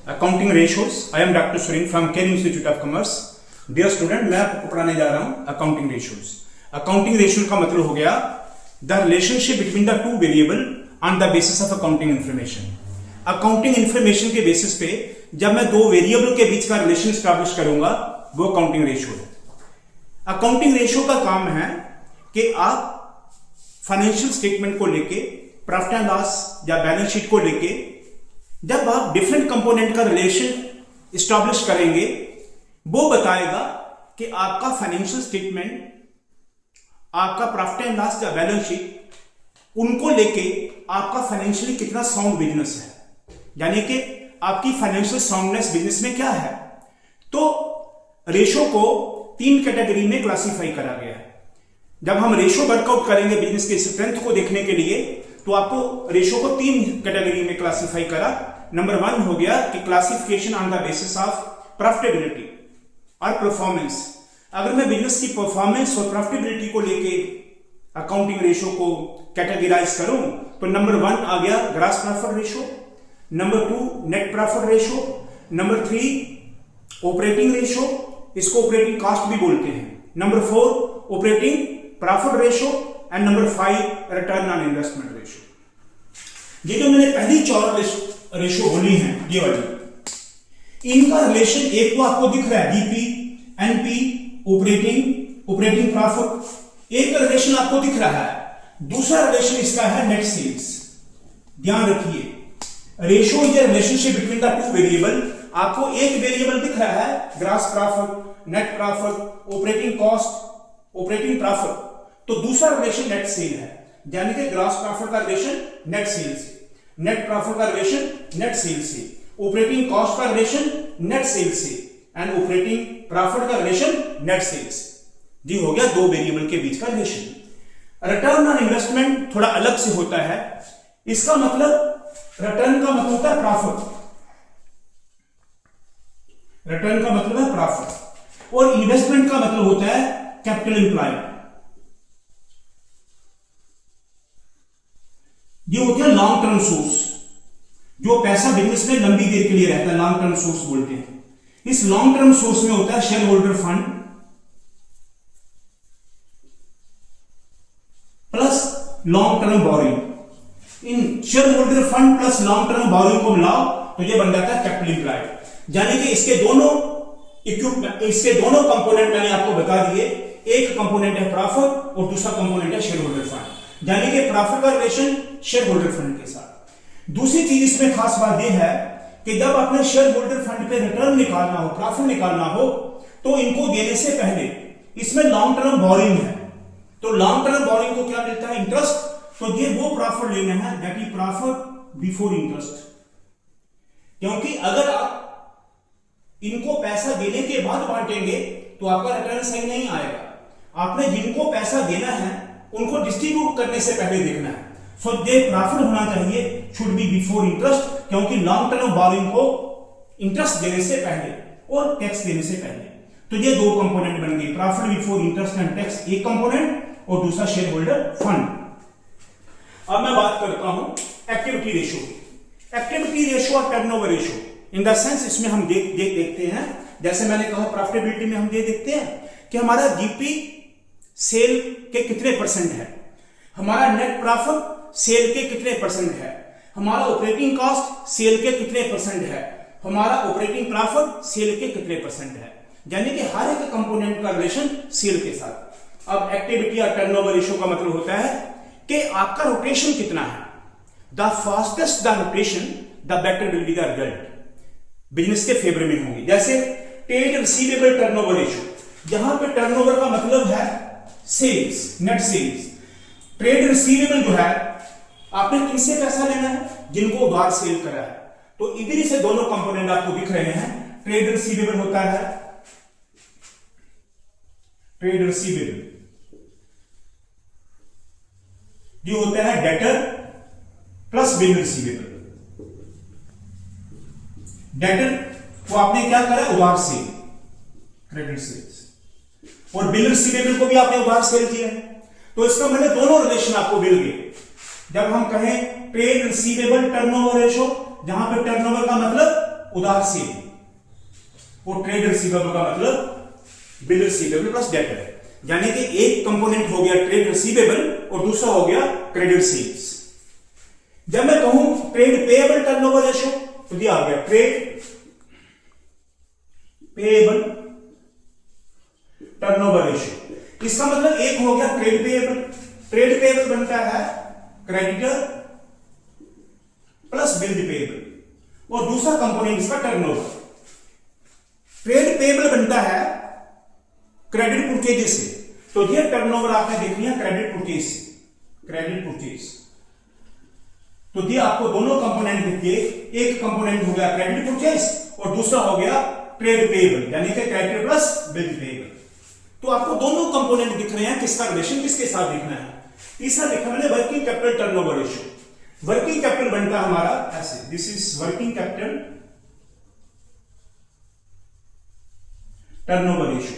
Accounting ratios. I am doctor Suren from care institute of commerce. Dear student, मैं आपको पढ़ाने जा रहा हूं अकाउंटिंग रेशियोज। अकाउंटिंग रेशियो का मतलब हो गया the relationship between the two variable on the basis of accounting information. Accounting information के बेसिस पे जब मैं दो वेरिएबल के बीच का रिलेशन स्टैब्लिश करूंगा वो अकाउंटिंग रेशियो है। अकाउंटिंग रेशियो का काम है कि आप फाइनेंशियल स्टेटमेंट को लेके, प्रॉफिट एंड लॉस या बैलेंस शीट को लेके जब आप डिफरेंट कंपोनेंट का रिलेशन स्टैब्लिश करेंगे वो बताएगा कि आपका फाइनेंशियल स्टेटमेंट, आपका प्रॉफिट एंड लॉस या बैलेंस शीट, उनको लेके आपका फाइनेंशियली कितना साउंड बिजनेस है, यानी कि आपकी फाइनेंशियल साउंडनेस बिजनेस में क्या है। तो रेशो को तीन कैटेगरी में क्लासिफाई करा गया है। जब हम रेशो वर्कआउट करेंगे बिजनेस के स्ट्रेंथ को देखने के लिए तो आपको रेशो को तीन कैटेगरी में क्लासिफाई करा। नंबर 1 हो गया कि classification on the basis of profitability और परफॉर्मेंस। अगर मैं बिजनेस की परफॉर्मेंस और प्रॉफिटेबिलिटी को लेके अकाउंटिंग रेशो को कैटेगराइज करूं तो नंबर 1 आ गया gross profit ratio, number 2 net profit ratio, number 3 operating ratio, इसको ऑपरेटिंग कॉस्ट भी बोलते हैं, number 4 operating profit ratio and number 5 return on investment ratio. ये जो मैंने पहली 4 रेशो बोली हैं ये वाली, इनका रिलेशन एक तो आपको दिख रहा है डीपी, एनपी, ऑपरेटिंग प्रॉफिट, एक रिलेशन आपको दिख रहा है। दूसरा रिलेशन इसका है नेट सेल्स। ध्यान रखिए, ratio is relationship between the two variable. आपको एक वेरिएबल दिख रहा है gross profit, net profit, operating cost, operating profit, तो दूसरा रिलेशन नेट सेल है, यानी कि ग्रॉस प्रॉफिट का रिलेशन नेट सेल से, नेट प्रॉफिट का रिलेशन नेट सेल से, ऑपरेटिंग कॉस्ट का रिलेशन नेट सेल से एंड ऑपरेटिंग प्रॉफिट का रिलेशन नेट सेल से। जी हो गया दो वेरिएबल के बीच का रिलेशन। रिटर्न ऑन इन्वेस्टमेंट थोड़ा अलग से होता है। इसका मतलब रिटर्न का मतलब होता है प्रॉफिट, रिटर्न का मतलब है प्रॉफिट, और इन्वेस्टमेंट का मतलब होता है कैपिटल एम्प्लॉयड। ये होते हैं लॉन्ग टर्म सोर्स, जो पैसा बिजनेस में लंबी देर के लिए रहता है, लॉन्ग टर्म सोर्स बोलते हैं। इस लॉन्ग टर्म सोर्स में होता है share holder fund plus long term borrowing. इन share holder fund plus long term borrowing को मिलाओ तो ये बन जाता है कैपिटल एम्प्लॉयड। यानी कि इसके दोनों कंपोनेंट मैंने आपको बता दिए। एक कंपोनेंट है प्रॉफिट और दूसरा कंपोनेंट है शेयर होल्डर फंड, यानी कि प्रॉफिट का रिलेशन शेयर होल्डर फंड के साथ। दूसरी चीज इसमें खास बात यह है कि जब आपने शेयर होल्डर फंड पे रिटर्न निकालना हो, प्रॉफिट निकालना हो, तो इनको देने से पहले इसमें लॉन्ग टर्म बोरिंग है। तो लॉन्ग टर्म बोरिंग को क्या मिलता है? इंटरेस्ट। तो ये वो प्रॉफिट लेना है that is profit before interest. क्योंकि अगर आप इनको पैसा देने के बाद बांटेंगे तो आपका रिटर्न सही नहीं आएगा। आपने जिनको पैसा देना है उनको डिस्ट्रीब्यूट करने से पहले देखना है। सो ये प्रॉफिट होना चाहिए, शुड बी बिफोर इंटरेस्ट, क्योंकि लॉन्ग टर्म बोरिंग को इंटरेस्ट देने से पहले और टैक्स देने से पहले। तो ये दो कंपोनेंट बन गए, profit before interest and tax एक कंपोनेंट और दूसरा शेयर होल्डर फंड। अब मैं बात करता हूं एक्टिविटी रेशियो की। एक्टिविटी रेशियो और turnover ratio in the sense इसमें हम देखते हैं, जैसे मैंने कहा प्रॉफिटेबिलिटी में हम ये देखते हैं कि हमारा जीपी सेल के कितने परसेंट है, हमारा नेट प्रॉफिट सेल के कितने परसेंट है, हमारा ऑपरेटिंग कॉस्ट सेल के कितने परसेंट है, हमारा ऑपरेटिंग प्रॉफिट सेल के कितने परसेंट है, यानी कि हर एक कंपोनेंट का रिलेशन सेल के साथ। अब एक्टिविटी और टर्नओवर रेशियो का मतलब होता है कि आपका रोटेशन कितना है। The fastest the rotation the better will be the result, business के फेवर में होंगे। जैसे ट्रेड रिसीवेबल टर्नओवर रेशियो, यहां पे टर्नओवर का मतलब है sales, net sales. Trade receivable जो है आपने किससे पैसा लेना है? जिनको उधार सेल करा है। तो इधर से दोनों कंपोनेंट आपको दिख रहे हैं। ट्रेड रिसीवेबल होता है, ट्रेड रिसीवेबल ये होता है debtor plus bill receivable. Debtor को आपने क्या करा? उधार सेल, क्रेडिट सेल्स, और बिल रिसीवेबल को भी आपने उधार सेल किया है। तो इसका मतलब दोनों रिलेशन आपको मिल गए। जब हम कहें ट्रेड रिसीवेबल टर्नओवर रेशो, जहां पे टर्नओवर का मतलब उधार से, और ट्रेड रिसीवेबल का मतलब बिल रिसीवेबल प्लस डेटर, यानी कि एक कंपोनेंट हो गया ट्रेड रिसीवेबल और दूसरा हो गया क्रेडिट सेल्स। जब मैं कहूं ट्रेड पेएबल टर्नओवर रेशियो, तो ये आ गया ट्रेड पेएबल टर्नओवर रेशियो। इसका मतलब एक हो गया ट्रेड पेएबल, ट्रेड पेएबल बनता है क्रेडिटर प्लस बिल पेएबल, और दूसरा कंपोनेंट इसका टर्नओवर। ट्रेड पेएबल बनता है क्रेडिट परचेज से, तो ये टर्नओवर आपने देख लिया क्रेडिट परचेज से, क्रेडिट परचेज। तो ये आपको दोनों कंपोनेंट दिए, एक कंपोनेंट हो गया क्रेडिट परचेज और दूसरा हो गया ट्रेड पेएबल, यानी कि क्रेडिटर प्लस बिल पेएबल। तो आपको दोनों कंपोनेंट दिख रहे हैं, किसका रिलेशन किसके साथ दिखना है। तीसरा देखा मैंने working capital turnover ratio. Working capital बनता है हमारा ऐसे, this is working capital turnover ratio.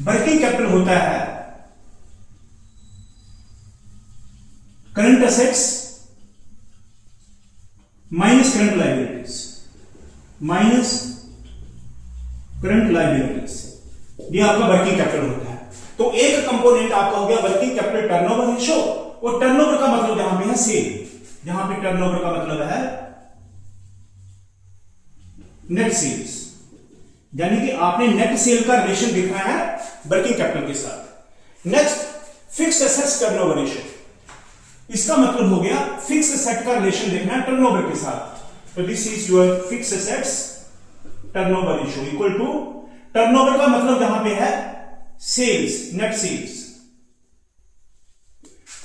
Working capital होता है current assets minus current liabilities, minus current liabilities, ये आपका वर्किंग कैपिटल होता है। तो एक कंपोनेंट आपका हो गया वर्किंग कैपिटल टर्नओवर रेशियो, और टर्नओवर का मतलब यहां पे है सेल, जहां पे टर्नओवर का मतलब है नेट सेल्स, यानी कि आपने नेट सेल का रिलेशन देखना है वर्किंग कैपिटल के साथ। Next fixed assets turnover ratio, इसका मतलब हो गया फिक्स्ड एसेट का रिलेशन देखना है टर्नओवर के साथ। तो this is your fixed assets turnover ratio equal to, turnover का मतलब यहां पे है सेल्स, नेट सेल्स,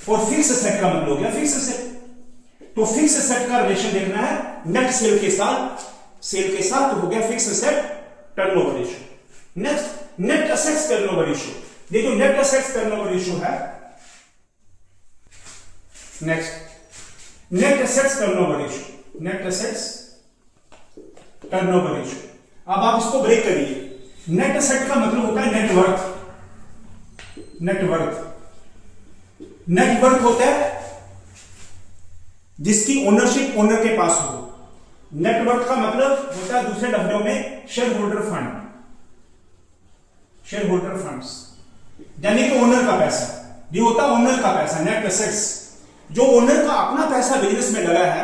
और फिक्स्ड एसेट का मतलब हो गया फिक्स्ड एसेट। तो फिक्स्ड एसेट का रिलेशन देखना है नेट सेल के साथ, सेल के साथ, तो हो गया fixed asset turnover ratio. Next net assets turnover ratio, ये जो नेट एसेट्स टर्नओवर रेशियो है, next net assets turnover ratio, net assets turnover ratio. अब आप इसको ब्रेक करिए। नेट एसेट का मतलब होता है नेटवर्थ, नेटवर्थ, नेटवर्थ होता है जिसकी ओनरशिप ओनर के पास हो। नेटवर्थ का मतलब होता है दूसरे डब्बों में share holder fund, share holder funds, यानी कि ओनर का पैसा, ये होता है ओनर का पैसा। नेट एसेट्स, जो ओनर का अपना पैसा बिजनेस में लगा है,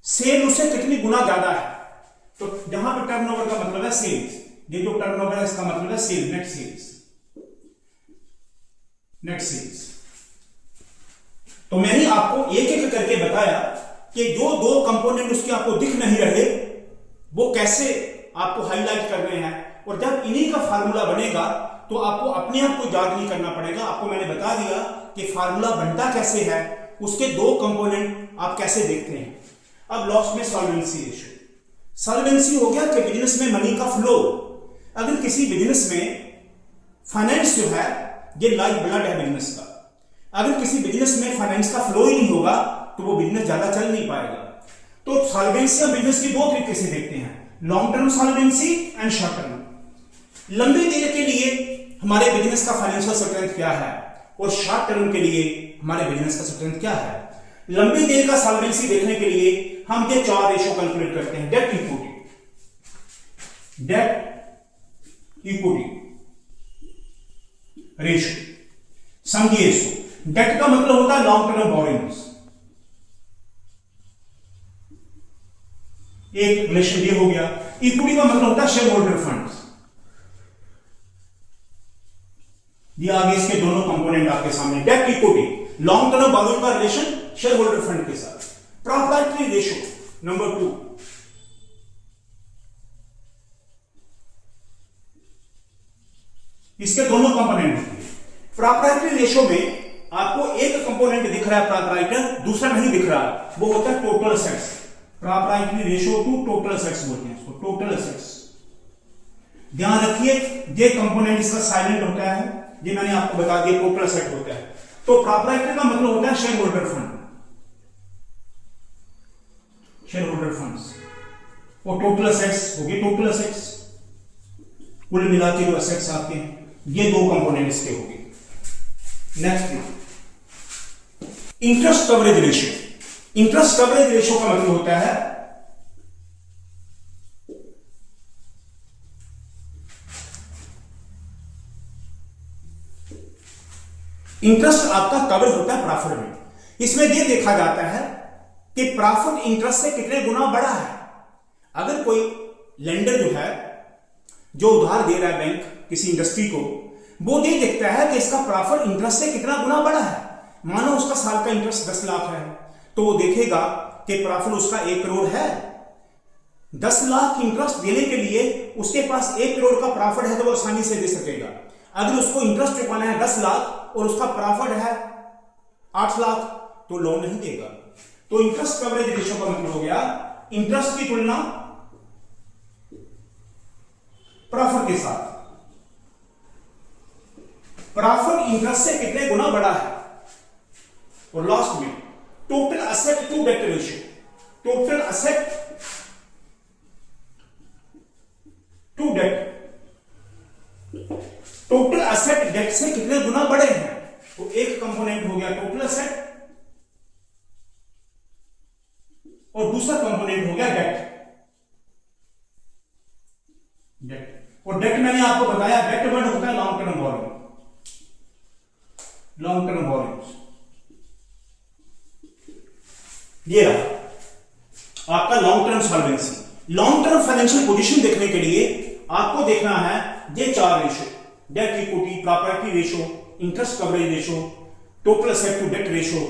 सेल उससे कितनी गुना ज्यादा है। तो जहां पे टर्नओवर का मतलब है सेल्स, ये जो टर्नओवर है इसका मतलब है sale, net sales, net sales. तो मैंने आपको एक एक करके बताया कि जो दो कंपोनेंट उसके आपको दिख नहीं रहे वो कैसे आपको हाईलाइट कर रहे हैं, और जब इन्हीं का फार्मूला बनेगा तो आपको अपने आप को याद नहीं करना पड़ेगा। आपको मैंने बता दिया कि फार्मूला बनता कैसे है, उसके दो कंपोनेंट आप कैसे देखते हैं। अब लॉस में सॉल्वेंसी रेशियो, सॉल्वेंसी हो गया कि बिजनेस में मनी का फ्लो। अगर किसी बिजनेस में फाइनेंस जो है ये लाइफ ब्लड है बिजनेस का, अगर किसी बिजनेस में फाइनेंस का फ्लो ही नहीं होगा तो वो बिजनेस ज्यादा चल नहीं पाएगा। तो सॉल्वेंसी हम बिजनेस की दो तरीके से देखते हैं, long term solvency and short term. लंबी देर के लिए हमारे बिजनेस का फाइनेंशियल स्ट्रेंथ क्या है, और शॉर्ट टर्म के लिए हमारे बिजनेस का स्ट्रेंथ क्या है। लंबी देर का सॉल्वेंसी देखने के लिए हम ये चार रेशियो कैलकुलेट करते हैं। Debt equity, debt equity ratio, समझिए इसको। डेट का मतलब होता है लॉन्ग टर्म बोरिंग्स, एक रिलेशन ये हो गया। इक्विटी का मतलब होता है शेयर होल्डर फंड्स, ये आगे इसके दोनों कंपोनेंट आपके सामने। Debt equity, long term boring का रिलेशन शेयर होल्डर फंड के साथ। प्रॉपर्टी रेशियो नंबर 2, इसके दोनों कंपोनेंट होते हैं। प्रॉपर्टी रेशियो में आपको एक कंपोनेंट दिख रहा है प्रॉपर्टी, दूसरा नहीं दिख रहा, वो होता है total assets. Property ratio two total assets बोलते हैं इसको, टोटल असेट्स। ध्यान रखिए ये कंपोनेंट इसका साइलेंट होता है, ये मैंने आपको बता दिया टोटल असेट होता है। तो प्रॉपर्टी का मतलब होता है share holder fund, share holder funds, और टोटल असेट्स हो गए टोटल असेट्स, कुल मिला के जो असेट्स आते हैं, ये दो कंपोनेंट इसके हो गए। Next interest coverage ratio. Interest coverage ratio का मतलब होता है इंटरेस्ट आपका कवर होता है प्रॉफिट में। इसमें यह देखा जाता है कि प्रॉफिट इंटरेस्ट से कितने गुना बड़ा है। अगर कोई लेंडर जो है, जो उधार दे रहा है बैंक किसी इंडस्ट्री को, वो ये देखता है कि इसका प्रॉफिट इंटरेस्ट से कितना गुना बड़ा है। मानो उसका साल का इंटरेस्ट 10 लाख है, तो वो देखेगा कि प्रॉफिट उसका 1 करोड़ है। 10 लाख इंटरेस्ट देने के लिए उसके पास 1 करोड़ का प्रॉफिट है तो वो आसानी से दे सकेगा। अगर उसको इंटरेस्ट चुकाना है 10 लाख और उसका प्रॉफिट है 8 लाख, तो लोन नहीं देगा। तो इंटरेस्ट कवरेज रेशियो का मतलब हो गया इंटरेस्ट की तुलना प्रॉफिट के साथ। प्रॉफिट इंटरेस्ट से कितने गुना बड़ा है। और लास्ट में total asset to debt ratio, total asset to debt, total asset debt से कितने गुना बड़े हैं। तो एक कंपोनेंट हो गया टोटल असेट और दूसरा कंपोनेंट हो गया डेट। डेट और डेट मैंने आपको बताया, डेट वर्ड होता है long term borrowing, long term borrowing. ये रहा आपका long term solvency. Long term financial position देखने के लिए आपको देखना है ये 4 ratio, debt equity, property ratio, interest coverage ratio, total asset to debt ratio.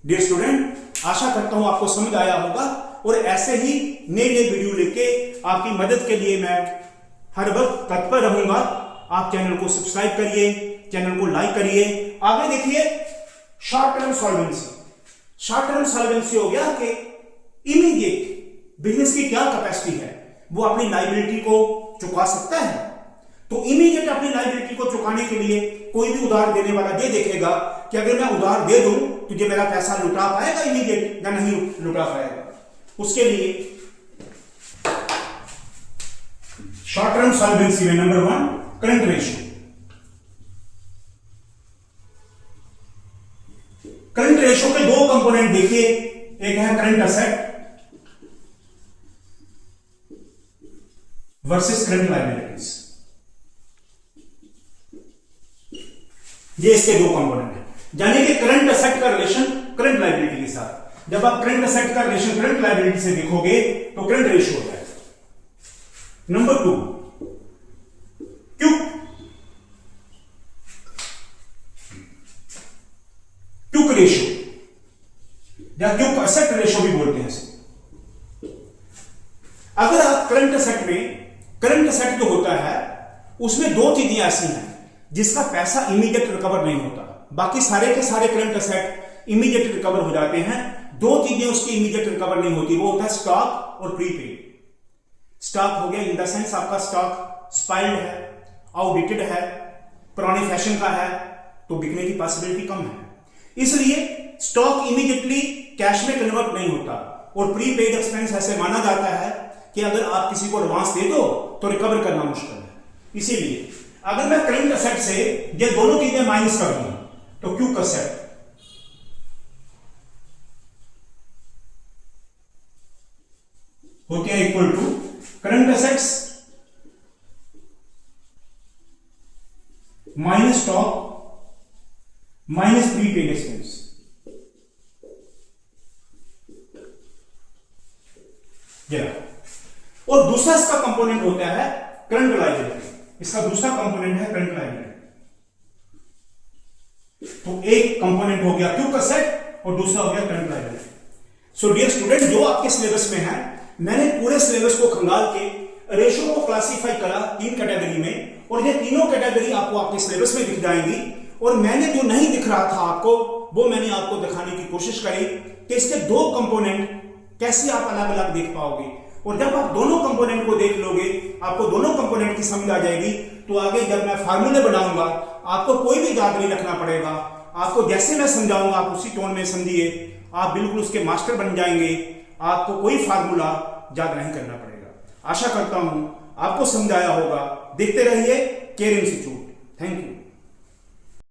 Dear student, आशा करता हूं आपको समझ आया होगा और ऐसे ही नए नए वीडियो लेके आपकी मदद के लिए मैं हर वक्त तत्पर रहूंगा। आप चैनल को सब्सक्राइब करिए, चैनल को लाइक करिए। आगे देखिए short term solvency. Short term solvency हो गया कि इमीडिएट बिजनेस की क्या कैपेसिटी है, वो अपनी लायबिलिटी को चुका सकता है। तो इमीडिएट अपनी लायबिलिटी को चुकाने के लिए कोई भी उधार देने वाला ये देखेगा कि अगर मैं उधार दे दूं तो ये मेरा पैसा लुटा पाएगा इमीडिएट या नहीं लुटा पाएगा। उसके लिए शॉर्ट टर्म सॉल्वेंसी में number 1 current ratio. Current ratio के 2 कंपोनेंट देखिए, एक है current asset versus current liabilities. ये इसके 2 कंपोनेंट है, यानी कि करंट असेट का रिलेशन करंट लायबिलिटी के साथ। जब आप करंट असेट का रिलेशन करंट लायबिलिटी से देखोगे तो करंट रेशियो होता है। नंबर 2 क्यूक रेशियो या क्यूक असेट रेशियो भी बोलते हैं इसे। अगर आप करंट असेट में, करंट असेट जो होता है उसमें 2 चीजें ऐसी हैं जिसका पैसा इमीडिएट रिकवर नहीं होता। बाकी सारे के सारे करंट असेट इमीडिएट रिकवर हो जाते हैं। 2 चीजें उसकी इमीडिएट रिकवर नहीं होती, वो होता है स्टॉक और प्रीपेड। स्टॉक हो गया इन द सेंस आपका स्टॉक स्पाइल्ड है, आउटडेटेड है, पुराने फैशन का है, तो बिकने की पॉसिबिलिटी कम है। इसलिए स्टॉक इमीडिएटली कैश में कन्वर्ट नहीं होता। और प्रीपेड एक्सपेंस ऐसे माना जाता है कि अगर आप किसी को एडवांस दे दो तो रिकवर करना मुश्किल है। इसीलिए अगर मैं करंट असेट से ये दोनों चीजें माइनस कर दूं तो क्यूक असेट होते हैं equal to current assets minus stock minus prepaid expense. और दूसरा इसका कंपोनेंट होता है करंट लायबिलिटी। इसका दूसरा कंपोनेंट है करंट लायबिलिटी। तो एक कंपोनेंट हो गया क्यूक असेट और दूसरा हो गया current liability. So dear student, जो आपके सिलेबस में है, मैंने पूरे सिलेबस को खंगाल के रेशियो को क्लासिफाई करा 3 कैटेगरी में, और ये तीनों कैटेगरी आपको आपके सिलेबस में दिख जाएंगी। और मैंने जो नहीं दिख रहा था आपको, वो मैंने आपको दिखाने की कोशिश करी कि इसके 2 कंपोनेंट कैसे आप अलग अलग देख पाओगे। और जब आप दोनों कंपोनेंट को देख लोगे, आपको दोनों कंपोनेंट की समझ आ जाएगी, तो आगे जब मैं फार्मूले बनाऊंगा आपको कोई भी याद नहीं रखना पड़ेगा। आपको जैसे मैं समझाऊंगा आप उसी टोन में समझिए, आप बिल्कुल उसके मास्टर बन जाएंगे। आपको कोई फार्मूला याद नहीं करना पड़ेगा। आशा करता हूं आपको समझ आया होगा। देखते रहिए केयर इंस्टीट्यूट। Thank you.